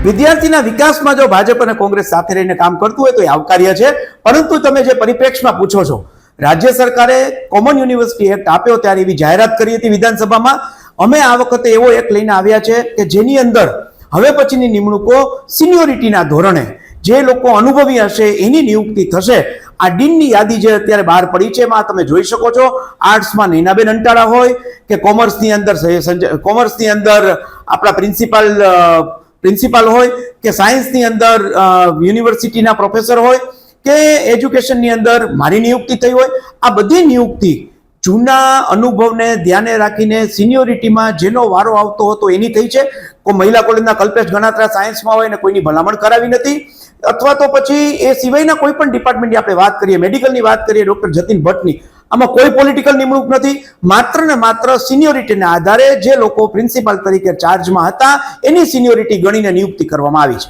વિદ્યાર્થીના વિકાસમાં જો ભાજપ અને કોંગ્રેસ સાથે રહીને કામ કરતું હોય તો એ આવકાર્ય છે, પરંતુ તમે જે પરિપ્રેક્ષમાં પૂછો છો, રાજ્ય સરકારે કોમન યુનિવર્સિટી એક્ટ આપ્યો ત્યારે એવી જાહેરાત કરી હતી વિધાનસભામાં. અમે આ વખતે એવો એક્ટ લઈને આવ્યા છે કે જેની અંદર હવે પછીની નિમણૂકો સિનિયોરિટીના ધોરણે જે લોકો અનુભવી હશે એની નિયુક્તિ થશે. આ ડીનની યાદી જે અત્યારે બહાર પડી છે એમાં તમે જોઈ શકો છો, આર્ટ્સમાં નૈનાબેન અંટાળા હોય કે કોમર્સની અંદર આપણા પ્રિન્સિપાલ હોય કે સાયન્સની અંદર યુનિવર્સિટીના પ્રોફેસર હોય કે એજ્યુકેશનની અંદર મારી નિયુક્તિ થઈ હોય, આ બધી નિયુક્તિ જૂના અનુભવને ધ્યાને રાખીને સિનિયોરિટીમાં જેનો વારો આવતો હતો એની થઈ છે. કોઈ મહિલા કોલેજના કલ્પેશ ગણાત્રા સાયન્સમાં હોય ને કોઈની ભલામણ કરાવી નથી, અથવા તો પછી એ સિવાયના કોઈ પણ ડિપાર્ટમેન્ટની આપણે વાત કરીએ, મેડિકલની વાત કરીએ, ડોક્ટર જતીન ભટ્ટની, આમાં કોઈ પોલિટિકલ નિમણૂક નથી. માત્ર ને માત્ર સિનિયોરિટીના આધારે જે લોકો પ્રિન્સિપાલ તરીકે ચાર્જમાં હતા એની સિનિયોરિટી ગણીને નિયુક્તિ કરવામાં આવી છે.